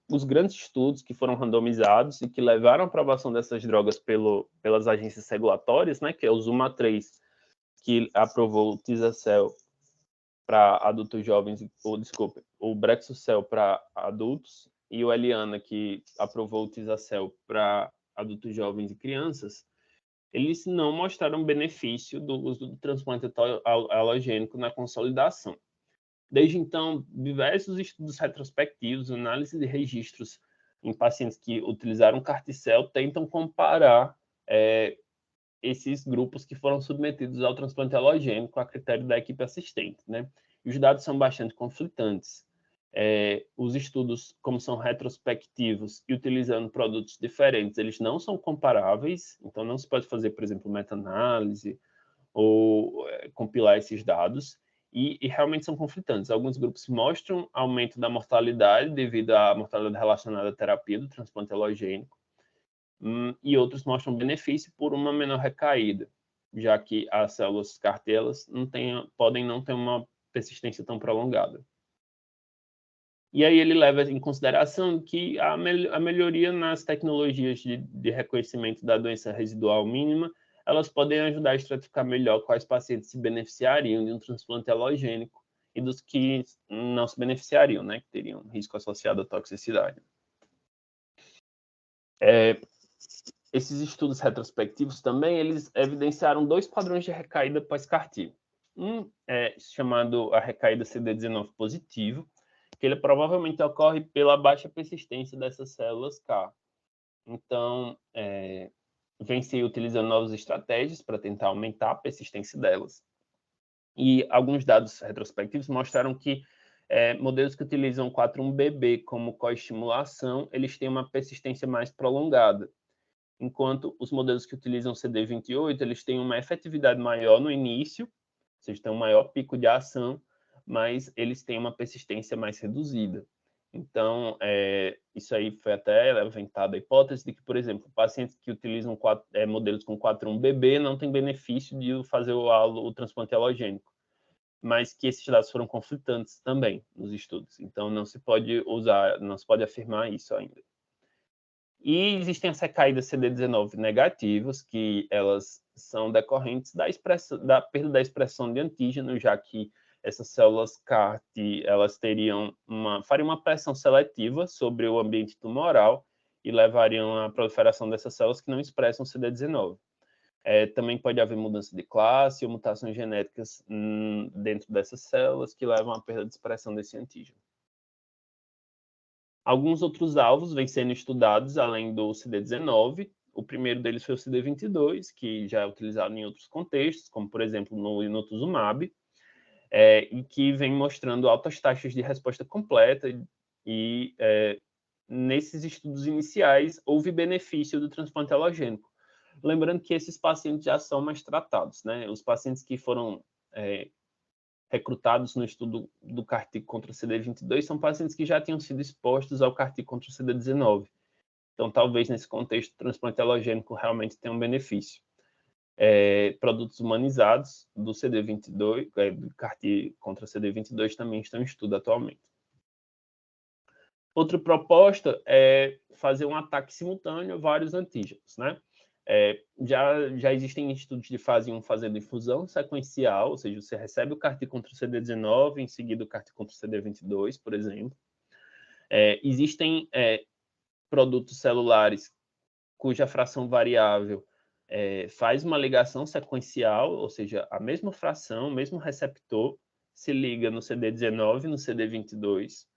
Os grandes estudos que foram randomizados e que levaram à aprovação dessas drogas pelas agências regulatórias, né, que é o ZUMA-3, que aprovou o Tizacel para adultos jovens, o Brexucel para adultos, e o Eliana, que aprovou o Tizacel para adultos jovens e crianças, eles não mostraram benefício do uso do transplante alogênico na consolidação. Desde então, diversos estudos retrospectivos, análise de registros em pacientes que utilizaram Carticel tentam comparar esses grupos que foram submetidos ao transplante alogênico a critério da equipe assistente, né? E os dados são bastante conflitantes. Os estudos, como são retrospectivos e utilizando produtos diferentes, eles não são comparáveis, então não se pode fazer, por exemplo, meta-análise ou compilar esses dados, e realmente são conflitantes. Alguns grupos mostram aumento da mortalidade devido à mortalidade relacionada à terapia do transplante alogênico, e outros mostram benefício por uma menor recaída, já que as células CAR-T podem não ter uma persistência tão prolongada. E aí ele leva em consideração que a melhoria nas tecnologias de reconhecimento da doença residual mínima elas podem ajudar a estratificar melhor quais pacientes se beneficiariam de um transplante halogênico e dos que não se beneficiariam, né, que teriam risco associado à toxicidade. Esses estudos retrospectivos também, eles evidenciaram 2 padrões de recaída pós-CAR-T. Um é chamado a recaída CD19 positivo, que ele provavelmente ocorre pela baixa persistência dessas células CAR. Então, vem se utilizando novas estratégias para tentar aumentar a persistência delas. E alguns dados retrospectivos mostraram que modelos que utilizam 4-1BB como coestimulação, eles têm uma persistência mais prolongada, enquanto os modelos que utilizam CD28, eles têm uma efetividade maior no início, ou seja, tem um maior pico de ação, mas eles têm uma persistência mais reduzida. Então, isso aí foi até levantada a hipótese de que, por exemplo, pacientes que utilizam modelos com 4-1BB não têm benefício de fazer o transplante halogênico, mas que esses dados foram conflitantes também nos estudos. Então, não se pode afirmar isso ainda. E existem as recaídas CD19 negativas, que elas são decorrentes da perda da expressão de antígeno, já que essas células CAR-T, elas fariam uma pressão seletiva sobre o ambiente tumoral e levariam à proliferação dessas células que não expressam CD19. Também pode haver mudança de classe ou mutações genéticas dentro dessas células que levam à perda de expressão desse antígeno. Alguns outros alvos vêm sendo estudados além do CD19. O primeiro deles foi o CD22, que já é utilizado em outros contextos, como, por exemplo, no inotuzumab, e que vem mostrando altas taxas de resposta completa e nesses estudos iniciais houve benefício do transplante halogênico. Lembrando que esses pacientes já são mais tratados, né? Os pacientes que foram recrutados no estudo do CAR-T contra o CD22 são pacientes que já tinham sido expostos ao CAR-T contra o CD19. Então, talvez nesse contexto, o transplante halogênico realmente tenha um benefício. Produtos humanizados do CD22, do CAR-T contra o CD22 também estão em estudo atualmente. Outra proposta é fazer um ataque simultâneo a vários antígenos, né? Já existem estudos de fase 1 fazendo infusão sequencial, ou seja, você recebe o CAR-T contra o CD19, em seguida o CAR-T contra o CD22, por exemplo. Existem produtos celulares cuja fração variável faz uma ligação sequencial, ou seja, a mesma fração, o mesmo receptor, se liga no CD19 e no CD22.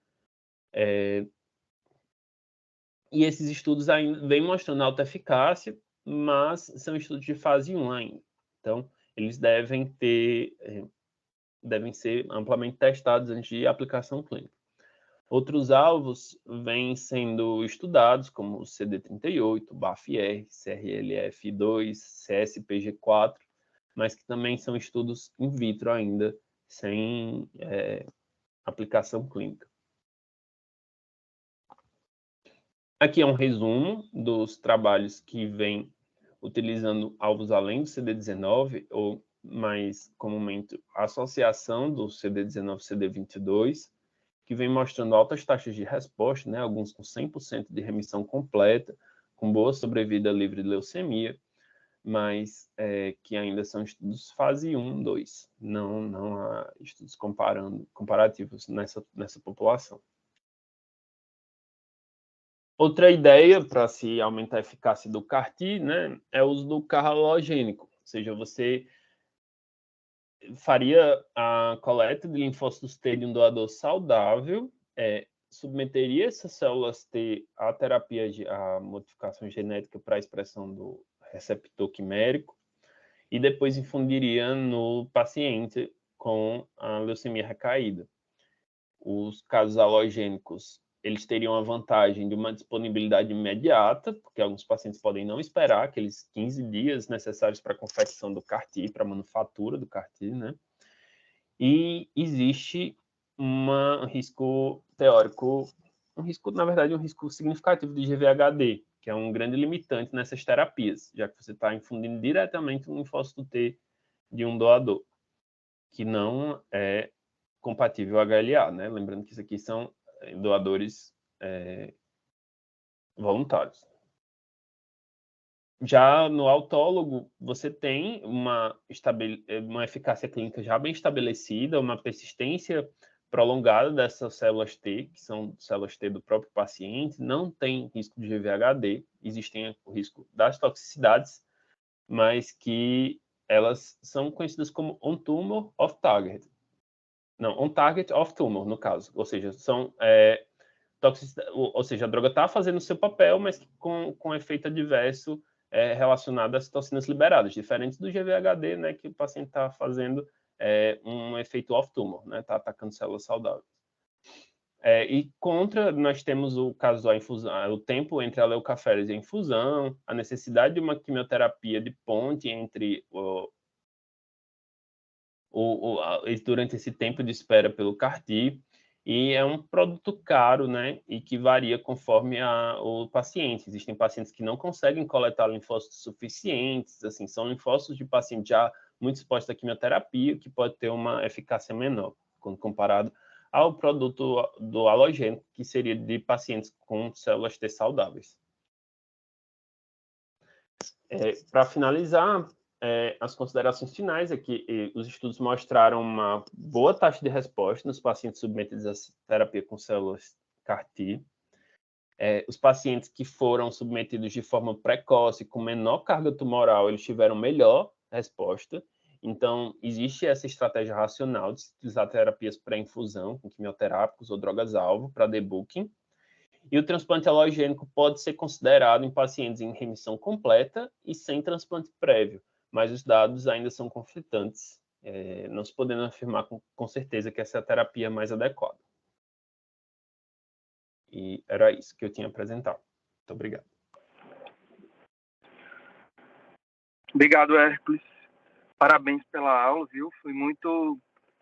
E esses estudos ainda vêm mostrando alta eficácia, mas são estudos de fase 1 ainda. Então, eles devem ser amplamente testados antes de aplicação clínica. Outros alvos vêm sendo estudados, como o CD38, BAFF-R, CRLF2, CSPG4, mas que também são estudos in vitro ainda, sem aplicação clínica. Aqui é um resumo dos trabalhos que vêm utilizando alvos além do CD19, ou mais comumente a associação do CD19 e CD22, que vem mostrando altas taxas de resposta, né? Alguns com 100% de remissão completa, com boa sobrevida livre de leucemia, mas que ainda são estudos fase 1, 2. Não há estudos comparativos nessa população. Outra ideia para se aumentar a eficácia do CAR-T, né, é o uso do CAR halogênico, ou seja, você faria a coleta de linfócitos T de um doador saudável, submeteria essas células T à terapia, à modificação genética para a expressão do receptor quimérico, e depois infundiria no paciente com a leucemia recaída. Os casos halogênicos, eles teriam a vantagem de uma disponibilidade imediata, porque alguns pacientes podem não esperar aqueles 15 dias necessários para a confecção do CAR-T, para a manufatura do CAR-T, né? E existe um risco teórico, na verdade, um risco significativo de GVHD, que é um grande limitante nessas terapias, já que você está infundindo diretamente um linfócito T de um doador, que não é compatível HLA, né? Lembrando que isso aqui são doadores voluntários. Já no autólogo, você tem uma eficácia clínica já bem estabelecida, uma persistência prolongada dessas células T, que são células T do próprio paciente, não tem risco de GVHD, existem o risco das toxicidades, mas que elas são conhecidas como on-tumor, off-target. Não, on-target, off-tumor, no caso. Ou seja, são ou seja, a droga está fazendo o seu papel, mas com efeito adverso relacionado às citocinas liberadas, diferente do GVHD, né, que o paciente está fazendo um efeito off-tumor, né, está atacando células saudáveis. E contra, nós temos o caso da infusão, o tempo entre a leucaférese e a infusão, a necessidade de uma quimioterapia de ponte entre durante esse tempo de espera pelo CAR-T, e é um produto caro, né, e que varia conforme o paciente. Existem pacientes que não conseguem coletar linfócitos suficientes, assim, são linfócitos de paciente já muito expostos à quimioterapia, que pode ter uma eficácia menor, quando comparado ao produto do halogênico, que seria de pacientes com células T saudáveis. Para finalizar, as considerações finais é que os estudos mostraram uma boa taxa de resposta nos pacientes submetidos à terapia com células CAR-T. Os pacientes que foram submetidos de forma precoce, com menor carga tumoral, eles tiveram melhor resposta. Então, existe essa estratégia racional de usar terapias pré-infusão, com quimioterápicos ou drogas-alvo, para debulking. E o transplante halogênico pode ser considerado em pacientes em remissão completa e sem transplante prévio, mas os dados ainda são conflitantes, não se podendo afirmar com certeza que essa é a terapia mais adequada. E era isso que eu tinha a apresentar. Muito obrigado. Obrigado, Hércules. Parabéns pela aula, viu? Foi muito...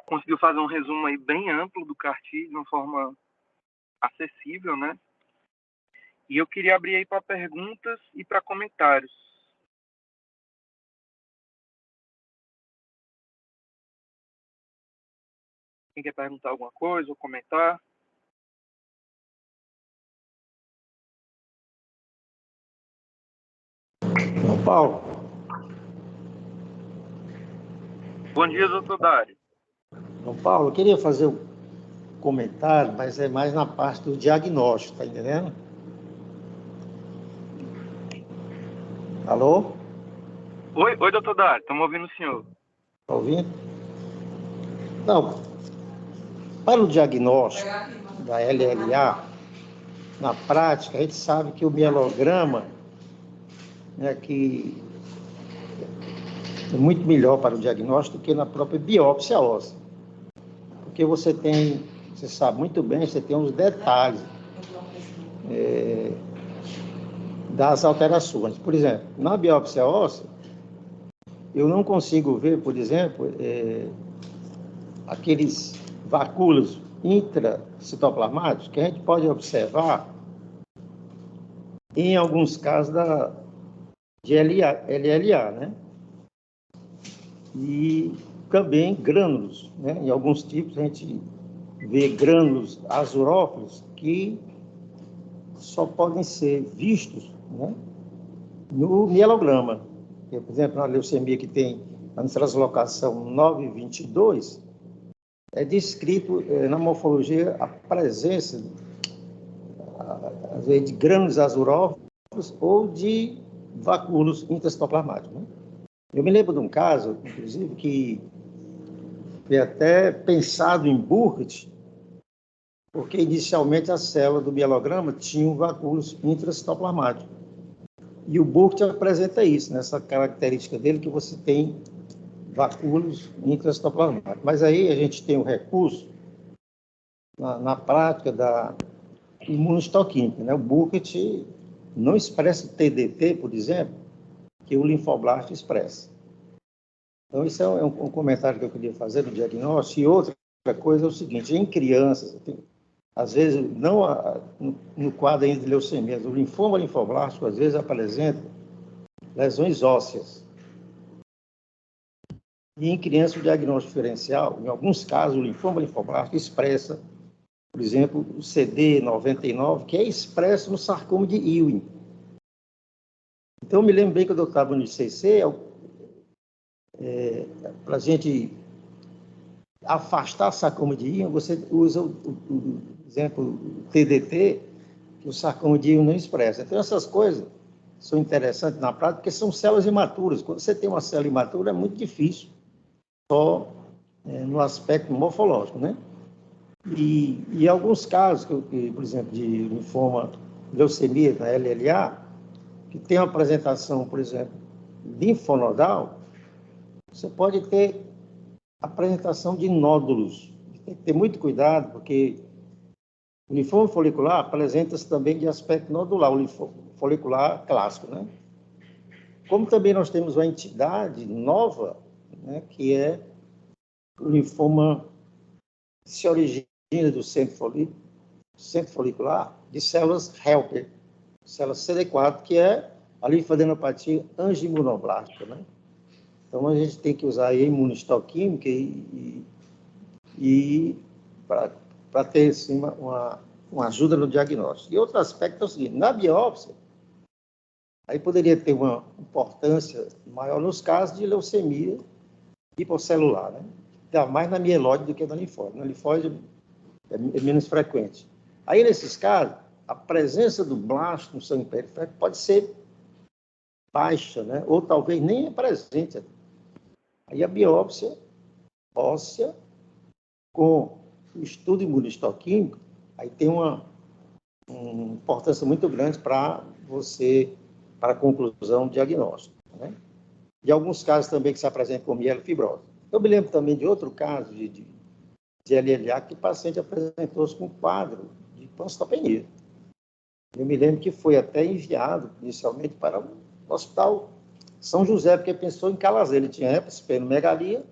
Conseguiu fazer um resumo aí bem amplo do CAR-T de uma forma acessível, né? E eu queria abrir aí para perguntas e para comentários. Quem quer perguntar alguma coisa ou comentar? João Paulo. Bom dia, doutor Dário. João Paulo, eu queria fazer um comentário, mas é mais na parte do diagnóstico, tá entendendo? Alô? Oi, doutor Dário, estamos ouvindo o senhor. Está ouvindo? Não. Para o diagnóstico da LLA, na prática, a gente sabe que o mielograma, né, que é muito melhor para o diagnóstico do que na própria biópsia óssea. Porque você sabe muito bem, você tem os detalhes das alterações. Por exemplo, na biópsia óssea, eu não consigo ver, por exemplo, aqueles vacúolos intracitoplasmáticos que a gente pode observar em alguns casos de LLA, né? E também grânulos, né? Em alguns tipos a gente vê grânulos azurófilos que só podem ser vistos, né, no mielograma. Por exemplo, na leucemia que tem a translocação 922, é descrito na morfologia a presença às vezes, de grânulos azurófilos ou de vacúolos intracitoplasmáticos, né? Eu me lembro de um caso, inclusive, que foi até pensado em Burkitt, porque inicialmente a célula do mielograma tinha vacúolos intracitoplasmáticos. E o Burkitt apresenta isso, nessa característica dele, que você tem vacúolos intracitoplasmáticos. Mas aí a gente tem o recurso na prática da imunohistoquímica, né? O Burkitt não expressa o TDT, por exemplo, que o linfoblasto expressa. Então, isso é um comentário que eu queria fazer no diagnóstico. E outra coisa é o seguinte, em crianças, às vezes, não no quadro ainda de leucemia, o linfoma linfoblástico, às vezes, apresenta lesões ósseas. E em crianças, o diagnóstico diferencial, em alguns casos, o linfoma linfoblástico expressa, por exemplo, o CD99, que é expresso no sarcoma de Ewing. Então, eu me lembro bem quando eu estava no ICC, para a gente afastar sarcoma de íon, você usa o exemplo TDT, que o sarcoma de íon não expressa. Então, essas coisas são interessantes na prática, porque são células imaturas. Quando você tem uma célula imatura, é muito difícil, só no aspecto morfológico, né? E alguns casos, por exemplo, de linfoma, leucemia, na LLA, que tem uma apresentação, por exemplo, linfonodal, você pode ter apresentação de nódulos. Tem que ter muito cuidado, porque o linfoma folicular apresenta-se também de aspecto nodular, o linfoma folicular clássico, né? Como também nós temos uma entidade nova, né, que é o linfoma que se origina do centro folicular de células helper, células CD4, que é a linfadenopatia angioimunoblástica, né? Então, a gente tem que usar a imunistoquímica e para ter, assim, uma ajuda no diagnóstico. E outro aspecto é o seguinte, na biópsia, aí poderia ter uma importância maior nos casos de leucemia hipocelular, né? Dá mais na mieloide do que na linfóide. Na linfóide é menos frequente. Aí, nesses casos, a presença do blasto no sangue periférico pode ser baixa, né? Ou talvez nem é presente. Aí a biópsia óssea com o estudo imunistoquímico, aí tem uma importância muito grande para a conclusão diagnóstica, né? E alguns casos também que se apresentam com mielofibrose. Eu me lembro também de outro caso de LLA que o paciente apresentou-se com um quadro de panstopenia. Eu me lembro que foi até enviado inicialmente para o Hospital São José, porque pensou em Calazé. Ele tinha hepatosplenomegalia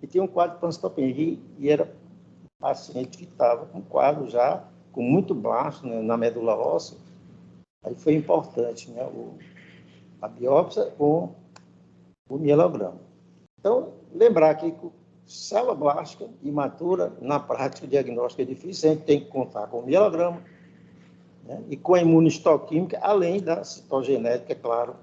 e tinha um quadro de panstopenia. E era um paciente que estava com um quadro já com muito blasto, né, na medula óssea. Aí foi importante, né, a biópsia com o mielograma. Então, lembrar que célula blástica imatura, na prática, o diagnóstico é difícil, a gente tem que contar com o mielograma, né, e com a imunistoquímica, além da citogenética, é claro,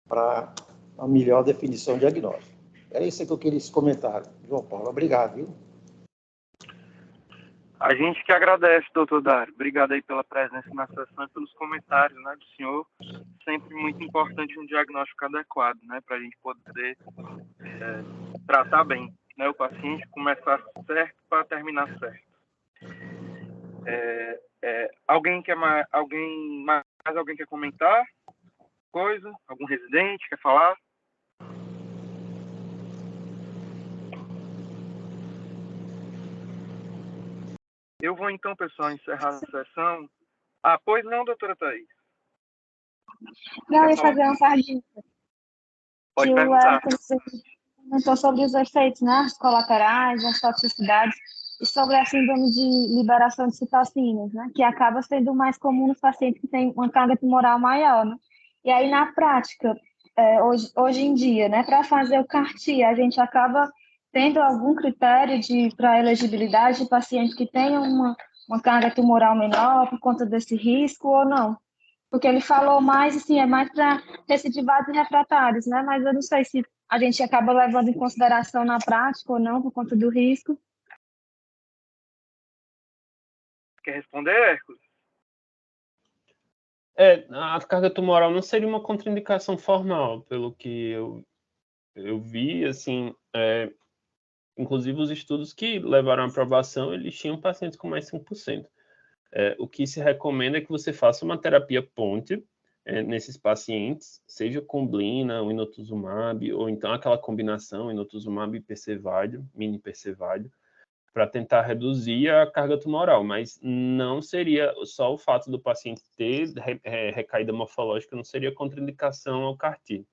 para a melhor definição diagnóstica. Era isso que eu queria esse comentário. João Paulo, obrigado, viu? A gente que agradece, doutor Dário. Obrigado aí pela presença na sessão e pelos comentários, né, do senhor. Sempre muito importante um diagnóstico adequado, né, para a gente poder tratar bem, né, o paciente, começar certo para terminar certo. Alguém quer comentar? Coisa? Algum residente quer falar? Eu vou então, pessoal, encerrar a sessão. Pois não, doutora Thaís? Não, eu ia fazer uma pergunta. Pode perguntar. Comentou sobre os efeitos, né, as colaterais, as toxicidades, e sobre a síndrome de liberação de citocinas, né, que acaba sendo mais comum nos pacientes que têm uma carga tumoral maior, né? E aí, na prática, hoje em dia, né, para fazer o CAR-T, a gente acaba tendo algum critério para elegibilidade de pacientes que tenham uma carga tumoral menor por conta desse risco ou não? Porque ele falou mais, assim, é mais para recidivados e refratários, né? Mas eu não sei se a gente acaba levando em consideração na prática ou não, por conta do risco. Quer responder, Hércules? A carga tumoral não seria uma contraindicação formal, pelo que eu vi, assim, inclusive os estudos que levaram à aprovação, eles tinham pacientes com mais 5%. O que se recomenda é que você faça uma terapia ponte nesses pacientes, seja com blina, o inotuzumab, ou então aquela combinação inotuzumab e percevalho, mini percevalho, para tentar reduzir a carga tumoral, mas não seria só o fato do paciente ter recaída morfológica, não seria contraindicação ao CAR-T.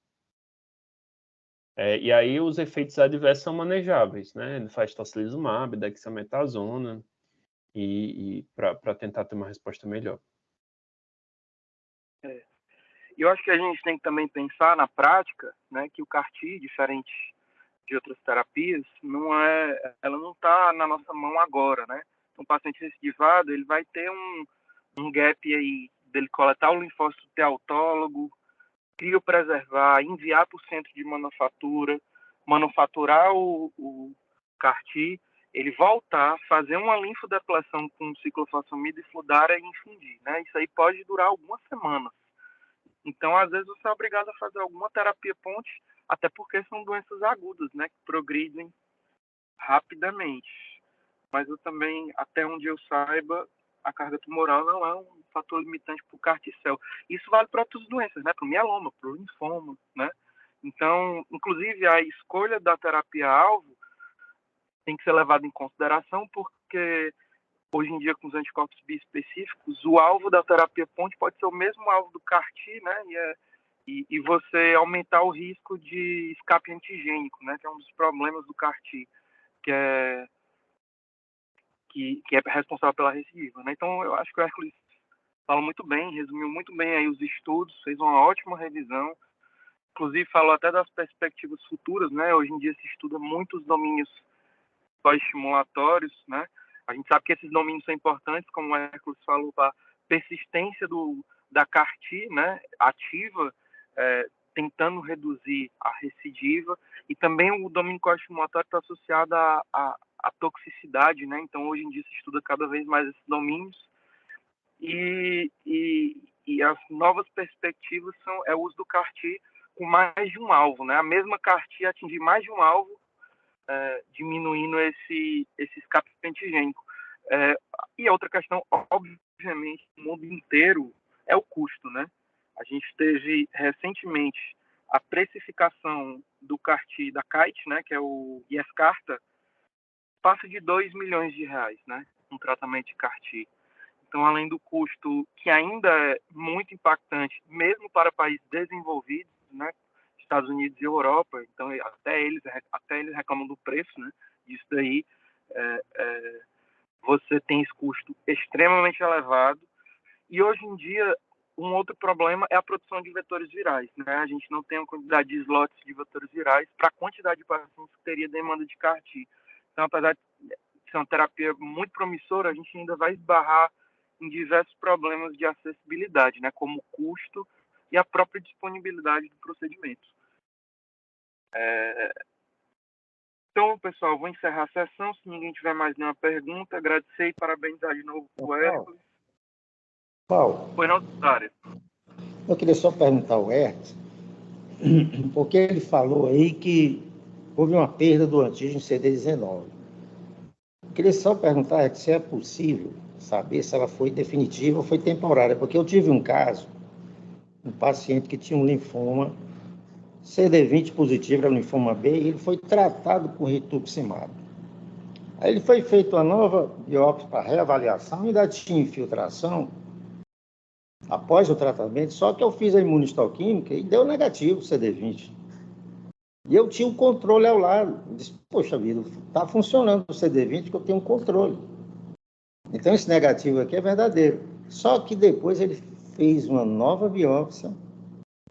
E aí os efeitos adversos são manejáveis, né? Ele faz tocilizumab, dexametasona, e para tentar ter uma resposta melhor. E eu acho que a gente tem que também pensar na prática, né, que o CAR-T, diferente de outras terapias, ela não está na nossa mão agora, né? Um paciente recidivado, ele vai ter um gap aí dele coletar o linfócito T autólogo, criopreservar, enviar para o centro de manufatura, manufaturar o CAR-T, ele voltar, fazer uma linfodepleção com ciclofosfamida e fludária e infundir, né? Isso aí pode durar algumas semanas. Então, às vezes, você é obrigado a fazer alguma terapia ponte, até porque são doenças agudas, né? Que progridem rapidamente. Mas eu também, até onde eu saiba, a carga tumoral não é um fator limitante para o CAR-T-cell. Isso vale para outras doenças, né? Para o mieloma, para o linfoma, né? Então, inclusive, a escolha da terapia-alvo tem que ser levada em consideração, porque hoje em dia, com os anticorpos biespecíficos, o alvo da terapia ponte pode ser o mesmo alvo do CAR-T, né? E você aumentar o risco de escape antigênico, né? Que é um dos problemas do CAR-T, que é responsável pela recidiva, né? Então, eu acho que o Hércules fala muito bem, resumiu muito bem aí os estudos, fez uma ótima revisão, inclusive falou até das perspectivas futuras, né? Hoje em dia se estuda muitos domínios pós-estimulatórios, né? A gente sabe que esses domínios são importantes, como o Hércules falou, para a persistência da CAR-T, né? Ativa, tentando reduzir a recidiva, e também o domínio pós-estimulatório está associado à toxicidade, né? Então, hoje em dia se estuda cada vez mais esses domínios, e as novas perspectivas são o uso do CAR-T com mais de um alvo, né? A mesma CAR-T atingir mais de um alvo, diminuindo esse escape antigênico. E a outra questão, obviamente, no mundo inteiro, é o custo, né? A gente teve recentemente a precificação do CAR-T da Kite, né, que é o Yescarta, passa de R$2 milhões, né? Um tratamento de CAR-T. Então, além do custo, que ainda é muito impactante, mesmo para países desenvolvidos, né? Estados Unidos e Europa, então até eles reclamam do preço, né? Disso daí, você tem esse custo extremamente elevado. E hoje em dia, um outro problema é a produção de vetores virais, né? A gente não tem uma quantidade de slots de vetores virais para a quantidade de pacientes que teria demanda de CAR-T. Então, apesar de ser uma terapia muito promissora, a gente ainda vai esbarrar em diversos problemas de acessibilidade, né? Como o custo e a própria disponibilidade do procedimento. Então, pessoal, vou encerrar a sessão. Se ninguém tiver mais nenhuma pergunta, agradecer e parabenizar de novo o Hércules. Paulo, Foi na área. eu queria só perguntar ao Hércules, porque ele falou aí que houve uma perda do antígeno CD19. Eu queria só perguntar, Hércules, se é possível saber se ela foi definitiva ou foi temporária, porque eu tive um caso, um paciente que tinha um linfoma CD20 positivo, era linfoma B, e ele foi tratado com rituximab. Aí ele foi feito uma nova biópsia para reavaliação, ainda tinha infiltração após o tratamento, só que eu fiz a imunistoquímica e deu negativo CD20. E eu tinha um controle ao lado. Eu disse, poxa vida, está funcionando o CD20 que eu tenho um controle. Então esse negativo aqui é verdadeiro. Só que depois ele fez uma nova biópsia,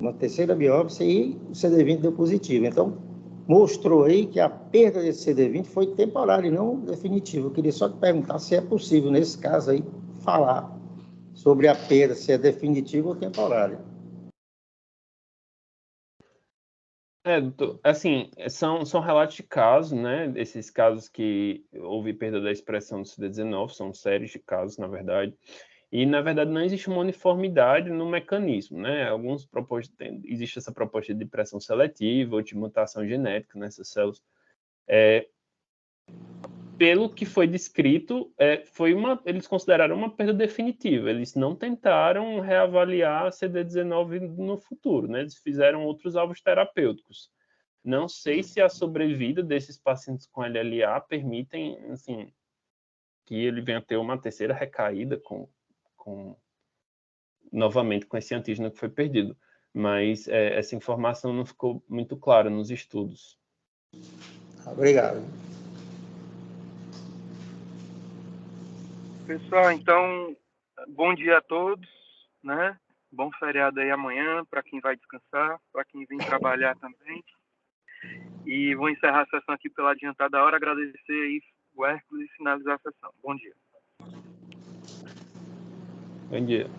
uma terceira biópsia, e o CD20 deu positivo. Então, mostrou aí que a perda desse CD20 foi temporária e não definitiva. Eu queria só te perguntar se é possível, nesse caso aí, falar sobre a perda, se é definitiva ou temporária. Doutor, assim, são relatos de casos, né? Esses casos que houve perda da expressão do CD19, são séries de casos, na verdade. E, na verdade, não existe uma uniformidade no mecanismo, né? Existe essa proposta de pressão seletiva ou de mutação genética nessas células. Pelo que foi descrito, eles consideraram uma perda definitiva. Eles não tentaram reavaliar a CD19 no futuro, né? Eles fizeram outros alvos terapêuticos. Não sei se a sobrevida desses pacientes com LLA permitem, assim, que ele venha ter uma terceira recaída novamente com esse antígeno que foi perdido. Mas essa informação não ficou muito clara nos estudos. Obrigado. Pessoal, então, bom dia a todos, né? Bom feriado aí amanhã, para quem vai descansar, para quem vem trabalhar também. E vou encerrar a sessão aqui pela adiantada hora, agradecer aí o Hércules e finalizar a sessão. Bom dia. Bom dia.